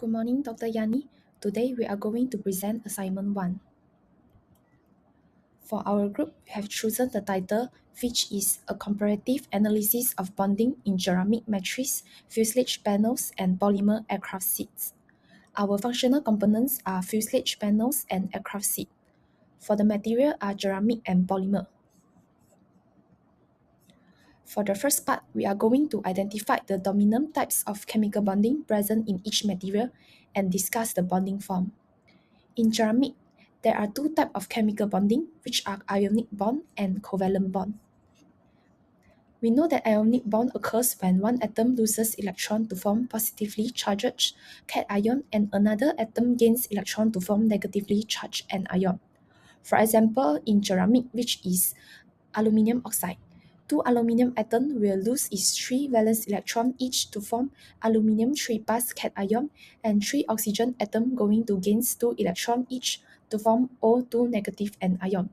Good morning, Dr. Yani. Today we are going to present assignment 1. For our group, we have chosen the title, which is a comparative analysis of bonding in ceramic matrices, fuselage panels, and polymer aircraft seats. Our functional components are fuselage panels and aircraft seat. For the material are ceramic and polymer. For the first part, we are going to identify the dominant types of chemical bonding present in each material and discuss the bonding form. In ceramic, there are two types of chemical bonding, which are ionic bond and covalent bond. We know that ionic bond occurs when one atom loses electron to form positively charged cation and another atom gains electron to form negatively charged anion. For example, in ceramic, which is aluminum oxide, two aluminum atoms will lose its 3 valence electron each to form aluminum 3 cation and 3 oxygen atoms going to gain 2 electrons each to form O2 negative anion.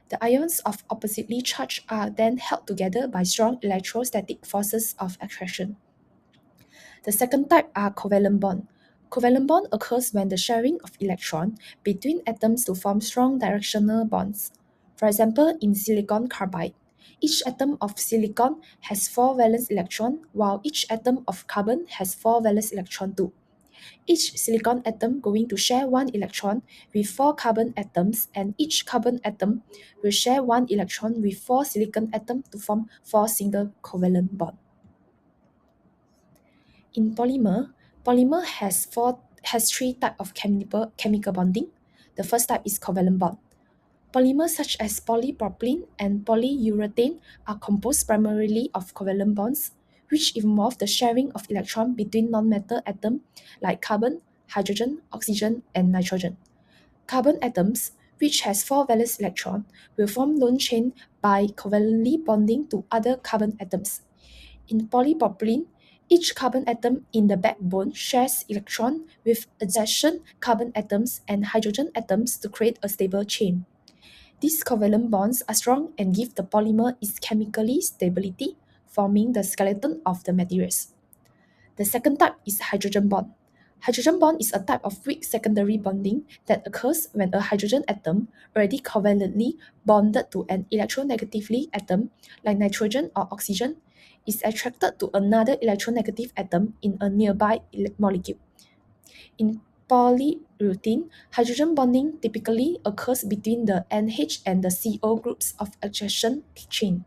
The ions of oppositely charged are then held together by strong electrostatic forces of attraction. The second type are covalent bond. Covalent bond occurs when the sharing of electron between atoms to form strong directional bonds. For example, in silicon carbide, each atom of silicon has 4 valence electrons, while each atom of carbon has 4 valence electrons too. Each silicon atom going to share 1 electron with 4 carbon atoms, and each carbon atom will share 1 electron with 4 silicon atoms to form 4 single covalent bonds. In polymer has 3 types of chemical bonding. The first type is covalent bond. Polymers such as polypropylene and polyurethane are composed primarily of covalent bonds, which involve the sharing of electrons between non-metal atoms like carbon, hydrogen, oxygen, and nitrogen. Carbon atoms, which has 4 valence electrons, will form lone chain by covalently bonding to other carbon atoms. In polypropylene, each carbon atom in the backbone shares electrons with adjacent carbon atoms and hydrogen atoms to create a stable chain. These covalent bonds are strong and give the polymer its chemically stability, forming the skeleton of the materials. The second type is hydrogen bond. Hydrogen bond is a type of weak secondary bonding that occurs when a hydrogen atom, already covalently bonded to an electronegatively atom like nitrogen or oxygen, is attracted to another electronegative atom in a nearby molecule. In polyurethane, hydrogen bonding typically occurs between the NH and the CO groups of adjacent chain.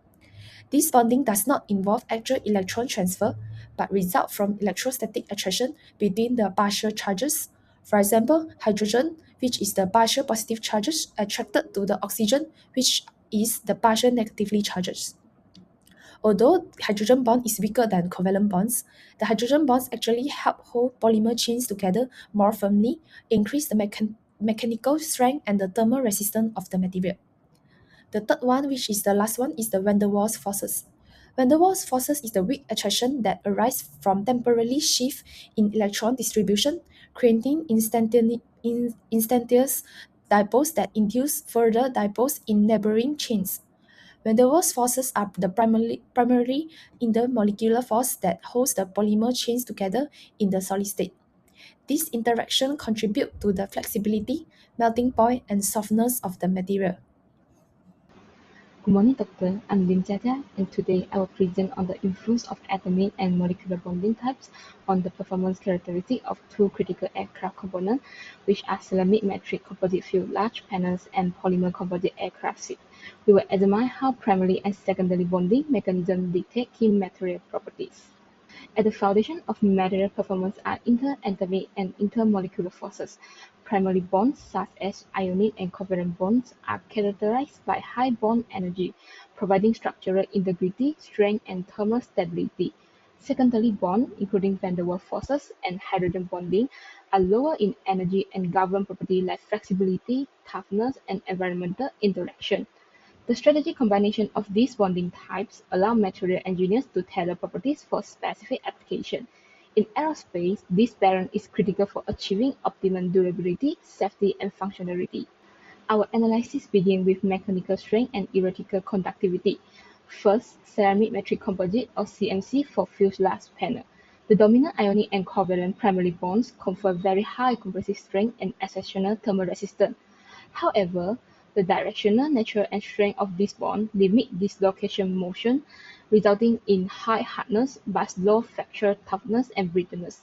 This bonding does not involve actual electron transfer, but result from electrostatic attraction between the partial charges. For example, hydrogen, which is the partial positive charges, attracted to the oxygen, which is the partial negatively charges. Although hydrogen bond is weaker than covalent bonds, the hydrogen bonds actually help hold polymer chains together more firmly, increase the mechanical strength and the thermal resistance of the material. The third one, which is the last one, is the van der Waals forces. Van der Waals forces is the weak attraction that arises from temporary shift in electron distribution, creating instantaneous dipoles that induce further dipoles in neighboring chains. Van der Waals forces are the primary intermolecular force that holds the polymer chains together in the solid state. This interaction contribute to the flexibility, melting point, and softness of the material. Good morning, Doctor. I'm Lim Jia, and today I will present on the influence of atomic and molecular bonding types on the performance characteristic of two critical aircraft components, which are ceramic matrix composite fuselage panels and polymer composite aircraft seat. We will examine how primary and secondary bonding mechanisms dictate key material properties. At the foundation of material performance are interatomic and intermolecular forces. Primary bonds, such as ionic and covalent bonds, are characterized by high bond energy, providing structural integrity, strength, and thermal stability. Secondary bonds, including van der Waals forces and hydrogen bonding, are lower in energy and govern properties like flexibility, toughness, and environmental interaction. The strategic combination of these bonding types allow material engineers to tailor properties for specific application. In aerospace, this balance is critical for achieving optimum durability, safety, and functionality. Our analysis begins with mechanical strength and electrical conductivity. First, ceramic matrix composite or CMC for fuselage panel. The dominant ionic and covalent primary bonds confer very high compressive strength and exceptional thermal resistance. However, the directional nature and strength of this bond limit dislocation motion, resulting in high hardness but low fracture toughness and brittleness.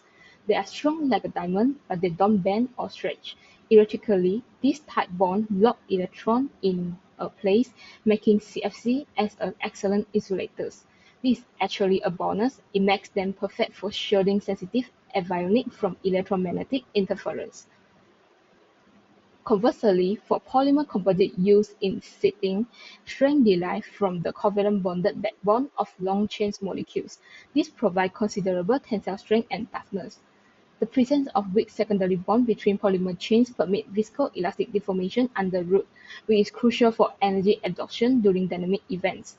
They are strong like a diamond, but they don't bend or stretch. Electrically, this type bond lock electrons in a place, making CFC as an excellent insulators. This is actually a bonus. It makes them perfect for shielding sensitive avionics from electromagnetic interference. Conversely, for polymer composite used in seating, strength derives from the covalent bonded backbone of long-chain molecules. This provides considerable tensile strength and toughness. The presence of weak secondary bond between polymer chains permits viscoelastic deformation under load, which is crucial for energy absorption during dynamic events.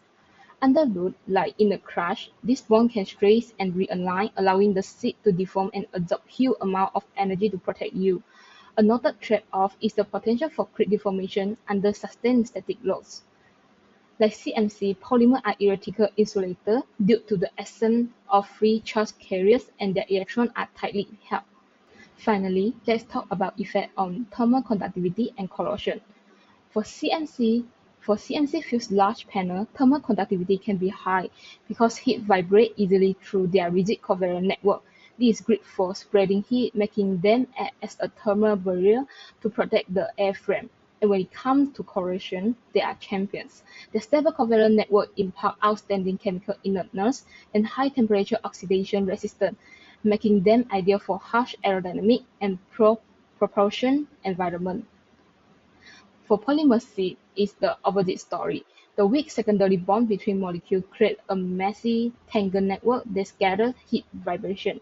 Under load, like in a crash, this bond can stretch and realign, allowing the seat to deform and absorb huge amounts of energy to protect you. A noted trade-off is the potential for crack deformation under sustained static loads. Like CMC, polymers are electrical insulators due to the absence of free charge carriers and their electrons are tightly held. Finally, let's talk about effect on thermal conductivity and corrosion. For CNC for CNC fuselage panel, thermal conductivity can be high because heat vibrates easily through their rigid covalent network. This is great for spreading heat, making them act as a thermal barrier to protect the airframe. And when it comes to corrosion, they are champions. The stable covalent network impart outstanding chemical inertness and high temperature oxidation resistance, making them ideal for harsh aerodynamic and propulsion environment. For polymer seed is the opposite story. The weak secondary bond between molecules creates a messy tangled network that scatters heat vibration.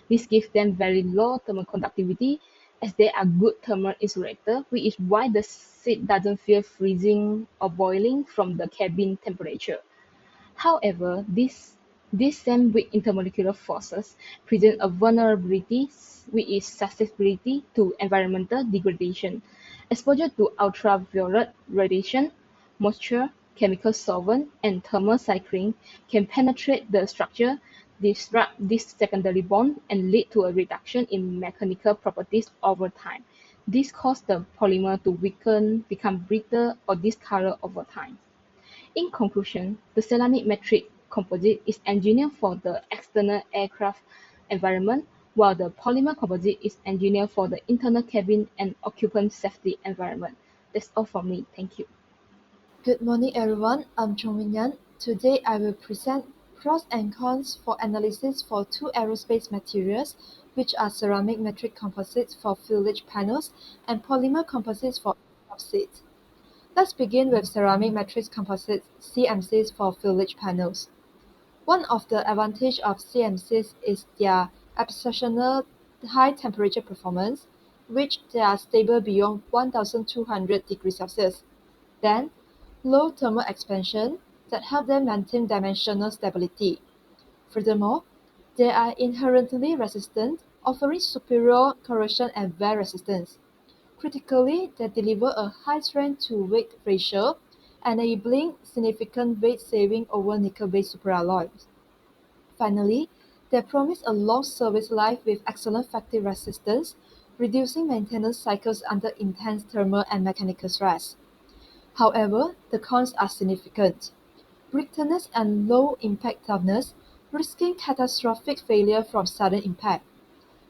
This gives them very low thermal conductivity as they are good thermal insulators, which is why the seed doesn't feel freezing or boiling from the cabin temperature. However, these same weak intermolecular forces present a vulnerability which is susceptibility to environmental degradation. Exposure to ultraviolet radiation, moisture, chemical solvent, and thermal cycling can penetrate the structure, disrupt this secondary bond, and lead to a reduction in mechanical properties over time. This causes the polymer to weaken, become brittle, or discolor over time. In conclusion, the ceramic matrix composite is engineered for the external aircraft environment, while the polymer composite is engineered for the internal cabin and occupant safety environment. That's all from me. Thank you. Good morning, everyone. I'm Chongmin Yan. Today, I will present pros and cons for analysis for two aerospace materials, which are ceramic matrix composites for fuselage panels and polymer composites for aircraft seats. Let's begin with ceramic matrix composites (CMCs) for fuselage panels. One of the advantages of CMCs is their exceptional high temperature performance, which they are stable beyond 1200 degrees Celsius. Then, low thermal expansion that help them maintain dimensional stability. Furthermore, they are inherently resistant, offering superior corrosion and wear resistance. Critically, they deliver a high strength-to-weight ratio, enabling significant weight saving over nickel-based superalloys. Finally, they promise a long service life with excellent factory resistance, reducing maintenance cycles under intense thermal and mechanical stress. However, the cons are significant: brittleness and low impact toughness, risking catastrophic failure from sudden impact.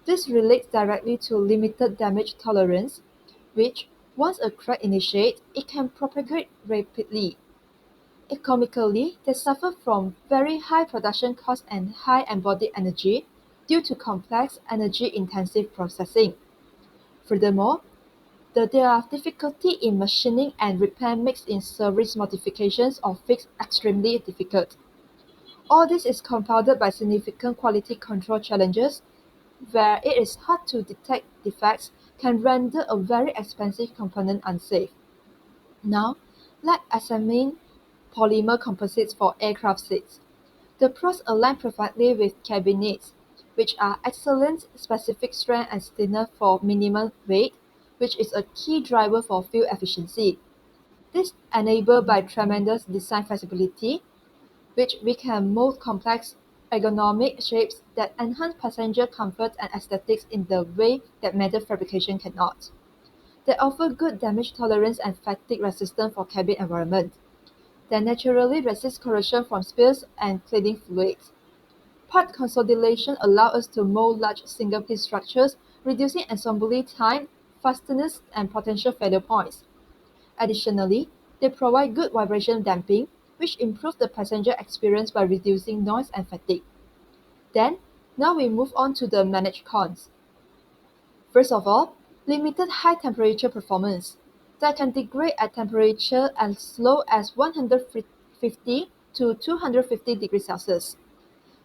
This relates directly to limited damage tolerance, which, once a crack initiates, it can propagate rapidly. Economically, they suffer from very high production costs and high embodied energy due to complex, energy-intensive processing. Furthermore, there are difficulty in machining and repair makes in-service modifications or fix extremely difficult. All this is compounded by significant quality control challenges, where it is hard to detect defects can render a very expensive component unsafe. Now, let's examine polymer composites for aircraft seats. The pros align perfectly with cabin needs, which are excellent specific strength and stiffness for minimum weight, which is a key driver for fuel efficiency. This enabled by tremendous design flexibility, which we can mold complex ergonomic shapes that enhance passenger comfort and aesthetics in the way that metal fabrication cannot. They offer good damage tolerance and fatigue resistance for cabin environment. They naturally resist corrosion from spills and cleaning fluids. Part consolidation allows us to mold large single-piece structures, reducing assembly time, fastness, and potential failure points. Additionally, they provide good vibration damping, which improves the passenger experience by reducing noise and fatigue. Then, now we move on to the managed cons. First of all, limited high temperature performance. They can degrade at temperature as low as 150 to 250 degrees Celsius.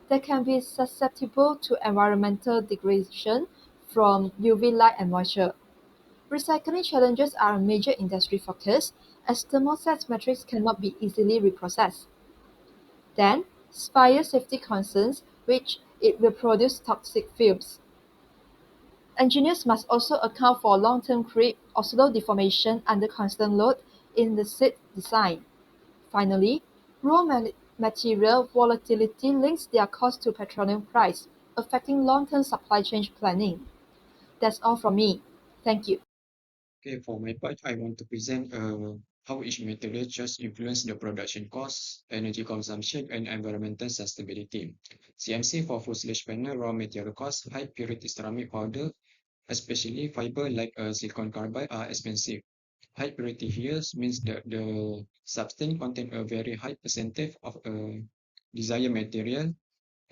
They can be susceptible to environmental degradation from UV light and moisture. Recycling challenges are a major industry focus, as thermoset matrix cannot be easily reprocessed. Then, fire safety concerns, which it will produce toxic fumes. Engineers must also account for long-term creep or slow deformation under constant load in the seat design. Finally, raw material volatility links their cost to petroleum price, affecting long-term supply chain planning. That's all from me. Thank you. Okay, for my part, I want to present how each material choice influence the production costs, energy consumption, and environmental sustainability. CMC for fuselage panel raw material costs, high purity ceramic powder, especially fiber like silicon carbide, are expensive. High purity here means that the substance contain a very high percentage of a desired material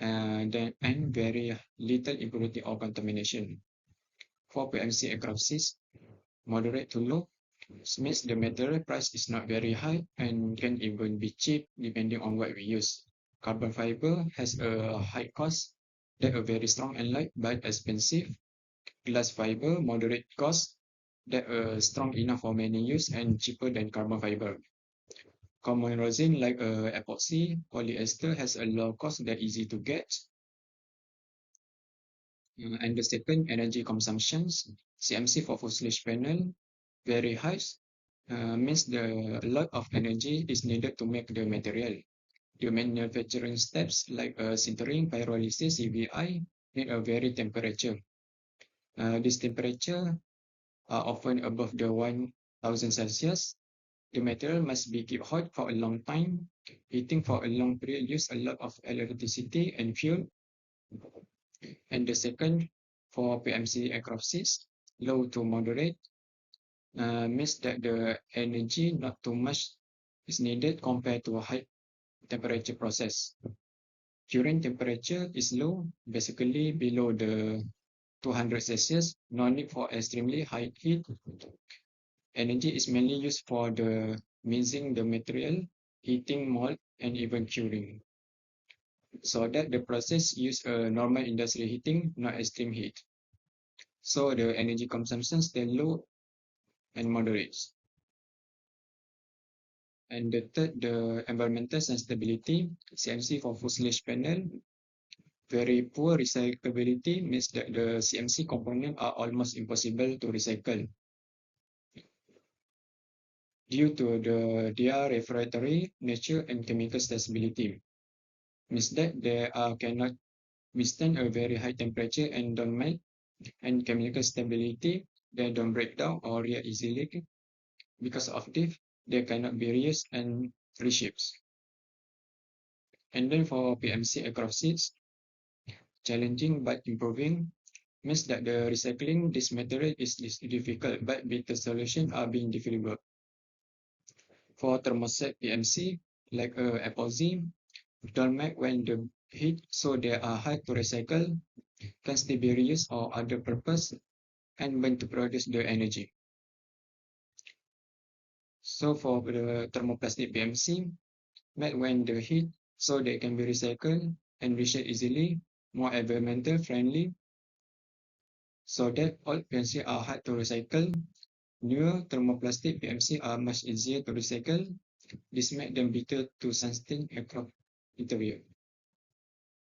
and very little impurity or contamination. For PMC aircraft seats, moderate to low means the material price is not very high and can even be cheap depending on what we use. Carbon fiber has a high cost that are very strong and light but expensive. Glass fiber, moderate cost that are strong enough for many use and cheaper than carbon fiber. Common resin like epoxy, polyester has a low cost that easy to get. And the second, energy consumptions, CMC for fuselage panel, very high, means a lot of energy is needed to make the material. The manufacturing steps like sintering, pyrolysis, CVI need a very temperature. This temperature are often above the 1000 Celsius. The material must be kept hot for a long time. Heating for a long period use a lot of electricity and fuel. And the second, for PMC aircraft seats, low to moderate, means that the energy not too much is needed compared to a high temperature process. During temperature is low, basically below the 200 Celsius, no need for extremely high heat. Energy is mainly used for the mixing the material, heating, mold, and even curing. So that the process use a normal industrial heating, not extreme heat. So the energy consumption stay low and moderate. And the third, the environmental sustainability, CMC for fuselage panel, very poor recyclability means that the CMC components are almost impossible to recycle due to their refractory nature and chemical stability. Means that they cannot withstand a very high temperature and don't melt, and chemical stability, they don't break down or react easily. Because of this, they cannot be reused and reshaped. And then for PMC aircraft seats, challenging but improving means that the recycling this material is difficult, but better solutions are being developed. For thermoset PMC, like epoxy, don't make when the heat, so they are hard to recycle, can still be reused or other purpose, and when to produce the energy. So for the thermoplastic PMC, made when the heat, so they can be recycled and reshaped easily, more environmental friendly, so that all PMC are hard to recycle. Newer thermoplastic PMC are much easier to recycle. This makes them better to sustain aircraft interior.